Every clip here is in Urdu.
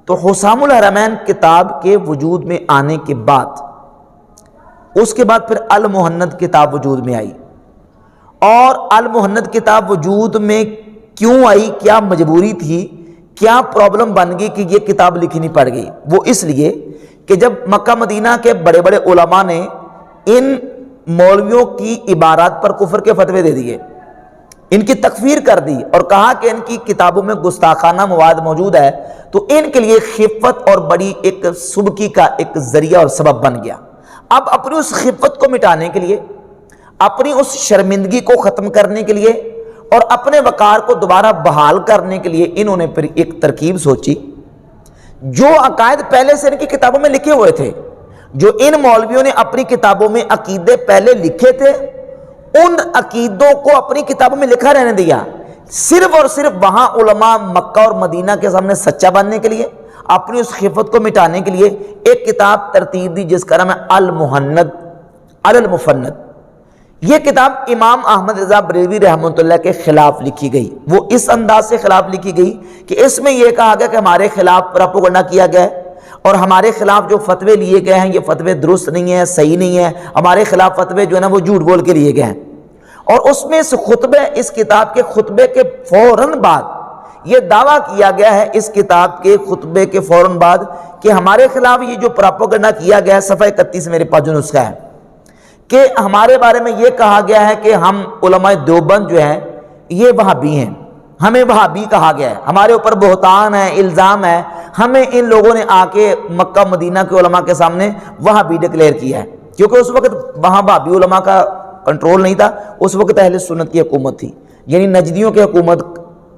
تو حسام الحرمین کتاب کے وجود میں آنے کے بعد اس کے بعد پھر المہند کتاب وجود میں آئی، اور المہند کتاب وجود میں کیوں آئی، کیا مجبوری تھی، کیا پرابلم بن گئی کہ یہ کتاب لکھنی پڑ گئی؟ وہ اس لیے کہ جب مکہ مدینہ کے بڑے بڑے علماء نے ان مولویوں کی عبارات پر کفر کے فتوے دے دیے، ان کی تکفیر کر دی اور کہا کہ ان کی کتابوں میں گستاخانہ مواد موجود ہے، تو ان کے لیے خفت اور بڑی ایک سبکی کا ایک ذریعہ اور سبب بن گیا۔ اب اپنی اس خفت کو مٹانے کے لیے، اپنی اس شرمندگی کو ختم کرنے کے لیے اور اپنے وقار کو دوبارہ بحال کرنے کے لیے انہوں نے پھر ایک ترکیب سوچی۔ جو عقائد پہلے سے ان کی کتابوں میں لکھے ہوئے تھے، جو ان مولویوں نے اپنی کتابوں میں عقیدے پہلے لکھے تھے، ان عقیدوں کو اپنی کتابوں میں لکھا رہنے دیا، صرف اور صرف وہاں علماء مکہ اور مدینہ کے سامنے سچا بننے کے لیے، اپنی اس خفت کو مٹانے کے لیے ایک کتاب ترتیب دی جس کا نام ہے المہند علی المفند۔ یہ کتاب امام احمد رضا بریلوی رحمۃ اللہ کے خلاف لکھی گئی۔ وہ اس انداز سے خلاف لکھی گئی کہ اس میں یہ کہا گیا کہ ہمارے خلاف پروپیگنڈا کیا گیا ہے اور ہمارے خلاف جو فتوے لیے گئے ہیں یہ فتوے درست نہیں ہیں، صحیح نہیں ہیں، ہمارے خلاف فتوے جو ہے نا وہ جھوٹ بول کے لیے گئے ہیں۔ اور اس میں اس خطبے، اس کتاب کے خطبے کے فوراً بعد یہ دعویٰ کیا گیا ہے، اس کتاب کے خطبے کے فوراً بعد، کہ ہمارے خلاف یہ جو پروپیگنڈا کیا گیا ہے، صفحہ 31 میرے پاس جو نسخہ ہے، کہ ہمارے بارے میں یہ کہا گیا ہے کہ ہم علماء دیوبند جو ہیں یہ وہابی ہیں، ہمیں وہابی کہا گیا ہے، ہمارے اوپر بہتان ہے، الزام ہے، ہمیں ان لوگوں نے آ کے مکہ مدینہ کے علماء کے سامنے وہابی ڈکلیئر کیا ہے، کیونکہ اس وقت وہاں وہابی علماء کا کنٹرول نہیں تھا، اس وقت اہل سنت کی حکومت تھی، یعنی نجدیوں کی حکومت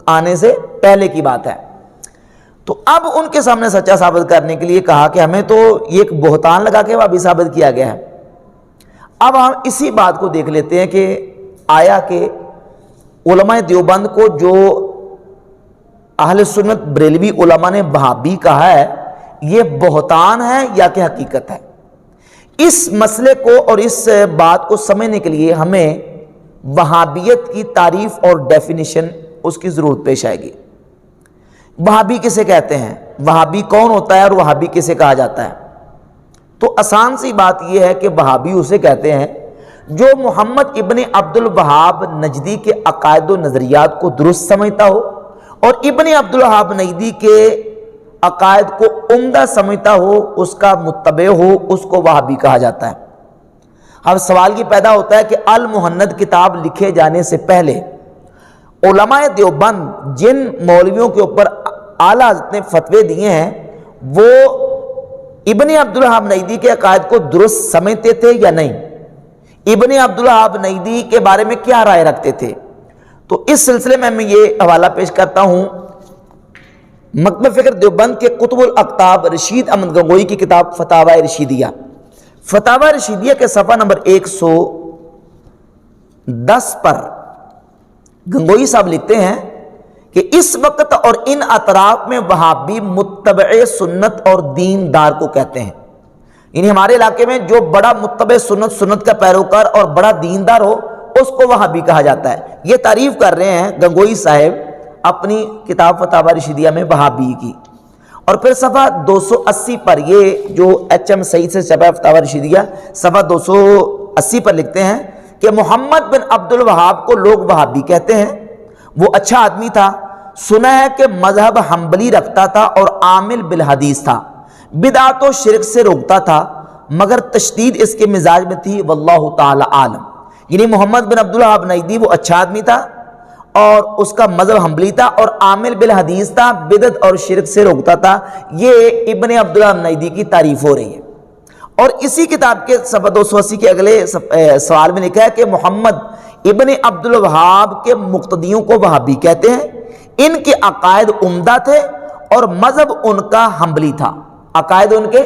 آنے سے پہلے کی بات ہے۔ تو اب ان کے سامنے سچا ثابت کرنے کے لیے کہا کہ ہمیں تو یہ ایک بہتان لگا کے وہابی ثابت کیا گیا ہے۔ اب ہم اسی بات کو دیکھ لیتے ہیں کہ آیا کہ علماء دیوبند کو جو اہل سنت بریلوی علماء نے وہابی کہا ہے یہ بہتان ہے یا کہ حقیقت ہے۔ اس مسئلے کو اور اس بات کو سمجھنے کے لیے ہمیں وہابیت کی تعریف اور ڈیفینیشن اس کی ضرورت پیش آئے گی۔ وہابی کسے کہتے ہیں، وہابی کون ہوتا ہے اور وہابی کسے کہا جاتا ہے؟ تو آسان سی بات یہ ہے کہ وہابی اسے کہتے ہیں جو محمد ابن عبد الوہاب نجدی کے عقائد و نظریات کو درست سمجھتا ہو اور ابن عبد الوہاب نجدی کے عقائد کو عمدہ سمجھتا ہو، اس کا متبع ہو، اس کو وہابی کہا جاتا ہے۔ اب سوال یہ پیدا ہوتا ہے کہ المہند کتاب لکھے جانے سے پہلے علماء دیوبند جن مولویوں کے اوپر اعلیٰ حضرت نے فتوے دیے ہیں وہ ابن عبد الوہاب نجدی کے عقائد کو درست سمجھتے تھے یا نہیں؟ ابن عبد الوہاب نجدی کے بارے میں کیا رائے رکھتے تھے؟ تو اس سلسلے میں یہ حوالہ پیش کرتا ہوں مکتبہ فکر دیوبند کے کتب الاقطاب رشید احمد گنگوئی کی کتاب فتاوی رشیدیہ، فتاوی رشیدیہ کے صفحہ نمبر 110 پر گنگوئی صاحب لکھتے ہیں کہ اس وقت اور ان اطراف میں وہابی متبع سنت اور دیندار کو کہتے ہیں، یعنی ہمارے علاقے میں جو بڑا متبع سنت کا پیروکار اور بڑا دیندار ہو اس کو وہابی کہا جاتا ہے۔ یہ تعریف کر رہے ہیں گنگوئی صاحب اپنی کتاب فتاوی رشیدیہ میں وہابی کی۔ اور پھر صفحہ 280 پر یہ جو ایچ ایم سعید سے چھپا ہے فتاوی رشیدیہ صفحہ 280 پر لکھتے ہیں کہ محمد بن عبد الوہاب کو لوگ وہابی کہتے ہیں، وہ اچھا آدمی تھا، سنا ہے کہ مذہب حنبلی رکھتا تھا اور عامل بالحدیث تھا، بدعت و شرک سے روکتا تھا مگر تشدید اس کے مزاج میں تھی، واللہ تعالی عالم۔ یعنی محمد بن عبد الوہاب نجدی وہ اچھا آدمی تھا اور اس کا مذہب حنبلی تھا اور عامل بالحدیث تھا، بدعت اور شرک سے روکتا تھا۔ یہ ابن عبد الوہاب نجدی کی تعریف ہو رہی ہے۔ اور اسی کتاب کے صفحہ 280 کے اگلے سوال میں لکھا ہے کہ محمد ابن عبد الوہاب کے مقتدیوں کو وہابی کہتے ہیں، ان کے عقائد عمدہ تھے اور مذہب ان کا حنبلی تھا، عقائد ان کے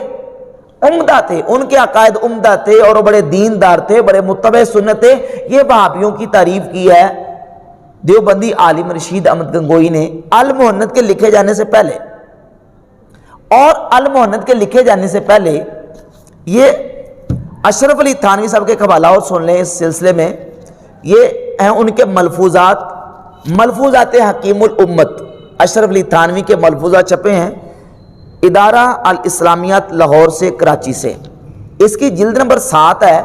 عمدہ تھے، ان کے عقائد عمدہ تھے اور بڑے دیندار تھے، بڑے متبع سنت تھے۔ یہ وہابیوں کی تعریف کی ہے دیوبندی عالم رشید احمد گنگوئی نے المہند کے لکھے جانے سے پہلے۔ اور المہند کے لکھے جانے سے پہلے یہ اشرف علی تھانوی صاحب کے حوالہ اور سن لیں اس سلسلے میں، یہ ہیں ان کے ملفوظات حکیم الامت، اشرف علی تھانوی کے ملفوظات چھپے ہیں ادارہ الاسلامیات لاہور سے، کراچی سے۔ اس کی جلد نمبر 7 ہے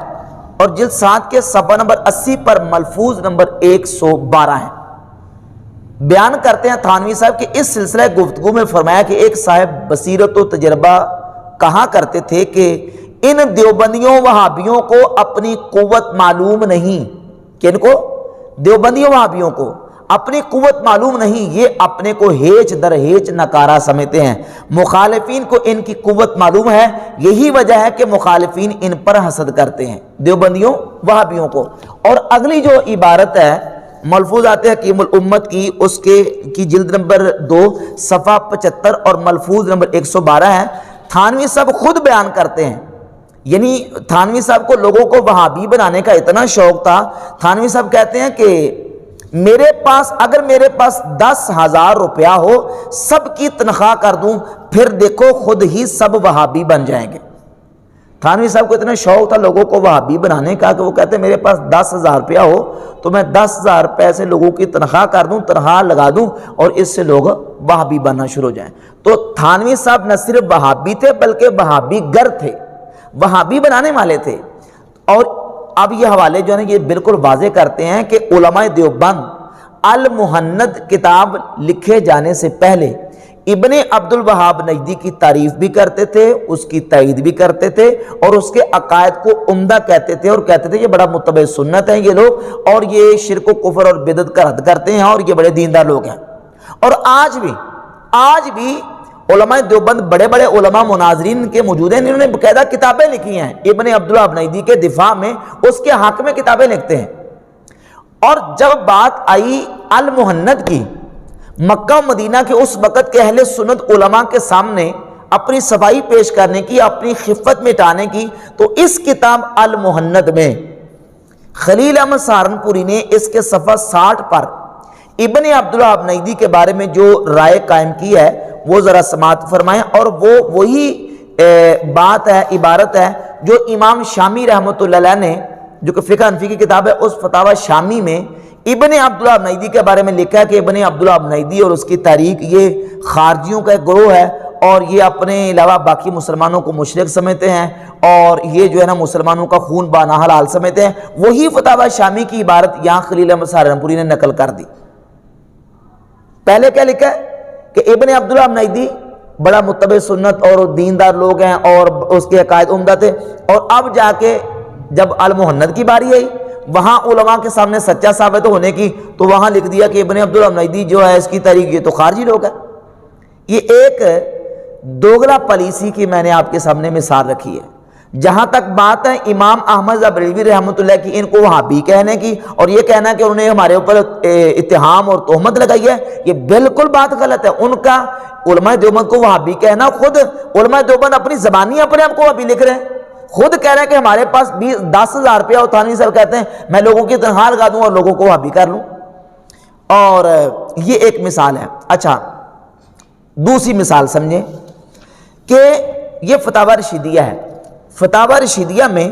اور جلد 7 کے صفحہ نمبر 80 پر ملفوظ نمبر 112 ہے۔ بیان کرتے ہیں تھانوی صاحب کہ اس سلسلہ گفتگو میں فرمایا کہ ایک صاحب بصیرت و تجربہ کہا کرتے تھے کہ ان دیوبندیوں وہابیوں کو اپنی قوت معلوم نہیں، کہ ان کو دیوبندیوں وہابیوں کو اپنی قوت معلوم نہیں، یہ اپنے کو ہیچ در ہیچ نکارا سمجھتے ہیں، مخالفین کو ان کی قوت معلوم ہے، یہی وجہ ہے کہ مخالفین ان پر حسد کرتے ہیں، دیوبندیوں وہابیوں کو۔ اور اگلی جو عبارت ہے ملفوظات حکیم الامت کی، اس کی جلد نمبر 2 صفحہ 75 اور ملفوظ نمبر 112 ہے۔ تھانوی صاحب خود بیان کرتے ہیں، یعنی تھانوی صاحب کو لوگوں کو وہابی بنانے کا اتنا شوق تھا، تھانوی صاحب کہتے ہیں کہ اگر میرے پاس 10,000 روپیہ ہو، سب کی تنخواہ کر دوں، پھر دیکھو خود ہی سب وہابی بن جائیں گے۔ تھانوی صاحب کو اتنا شوق تھا لوگوں کو وہابی بنانے کا کہ وہ کہتے ہیں میرے پاس 10,000 روپیہ ہو تو میں 10,000 روپے سے لوگوں کی تنخواہ کر دوں، تنخواہ لگا دوں اور اس سے لوگ وہابی بننا شروع ہو جائیں۔ تو تھانوی صاحب نہ صرف وہابی تھے بلکہ وہابی گر تھے، وہابی بنانے والے تھے۔ اور اب یہ حوالے جو ہے یہ بالکل واضح کرتے ہیں کہ علماء دیوبند المحند کتاب لکھے جانے سے پہلے ابن عبد الوہاب نجدی کی تعریف بھی کرتے تھے، اس کی تائید بھی کرتے تھے اور اس کے عقائد کو عمدہ کہتے تھے، اور کہتے تھے یہ بڑا متبع سنت ہیں یہ لوگ، اور یہ شرک و کفر اور بدعت کا رد کرتے ہیں اور یہ بڑے دیندار لوگ ہیں۔ اور آج بھی علماء دیوبند بڑے بڑے علماء مناظرین کے موجود ہیں، انہوں نے باقاعدہ کتابیں لکھی ہیں ابن عبد الوہاب نجدی کے دفاع میں، اس کے حق میں کتابیں لکھتے ہیں۔ اور جب بات آئی المحند کی، مکہ مدینہ کے اس وقت کے اہل سنت علماء کے سامنے اپنی صفائی پیش کرنے کی، اپنی خفت مٹانے کی، تو اس کتاب المحند میں خلیل احمد سہارنپوری نے اس کے صفحہ 60 پر ابن عبد الوہاب نجدی کے بارے میں جو رائے قائم کی ہے وہ ذرا سماعت فرمائیں۔ اور وہ وہی بات ہے، عبارت ہے جو امام شامی رحمۃ اللہ علیہ نے، جو کہ فقہ حنفی کی کتاب ہے، اس فتاوی شامی میں ابن عبد الوہاب نجدی کے بارے میں لکھا ہے کہ ابن عبد الوہاب نجدی اور اس کی تحریک یہ خارجیوں کا ایک گروہ ہے، اور یہ اپنے علاوہ باقی مسلمانوں کو مشرک سمجھتے ہیں، اور یہ جو ہے نا مسلمانوں کا خون بانا حلال سمجھتے ہیں۔ وہی فتاوی شامی کی عبارت یہاں خلیل احمد سہارنپوری نے نقل کر دی۔ پہلے کیا لکھا ہے کہ ابن عبد الوہاب نجدی بڑا متبع سنت اور دیندار لوگ ہیں اور اس کے عقائد عمدہ تھے، اور اب جا کے جب المحند کی باری آئی وہاں علماء کے سامنے سچا ثابت ہونے کی، تو وہاں لکھ دیا کہ ابن عبد الوہاب نجدی جو ہے اس کی تحریک یہ تو خارجی لوگ ہیں۔ یہ ایک دوگلا پالیسی کی میں نے آپ کے سامنے مثال رکھی ہے۔ جہاں تک بات ہے امام احمد بریلوی رحمۃ اللہ کی، ان کو وہابی کہنے کی اور یہ کہنا کہ انہوں نے ہمارے اوپر اتہام اور تہمت لگائی ہے، یہ بالکل بات غلط ہے۔ ان کا علماء دیوبند کو وہابی کہنا، خود علماء دیوبند اپنی زبانی اپنے آپ کو وہابی لکھ رہے ہیں، خود کہہ رہے ہیں کہ ہمارے پاس 10,000 روپیہ، اور تھانوی صاحب کہتے ہیں میں لوگوں کی تنخواہ لگا دوں اور لوگوں کو وہابی کر لوں۔ اور یہ ایک مثال ہے۔ اچھا، دوسری مثال سمجھیں کہ یہ فتاوی رشیدیہ ہے۔ فتاوی رشیدیہ میں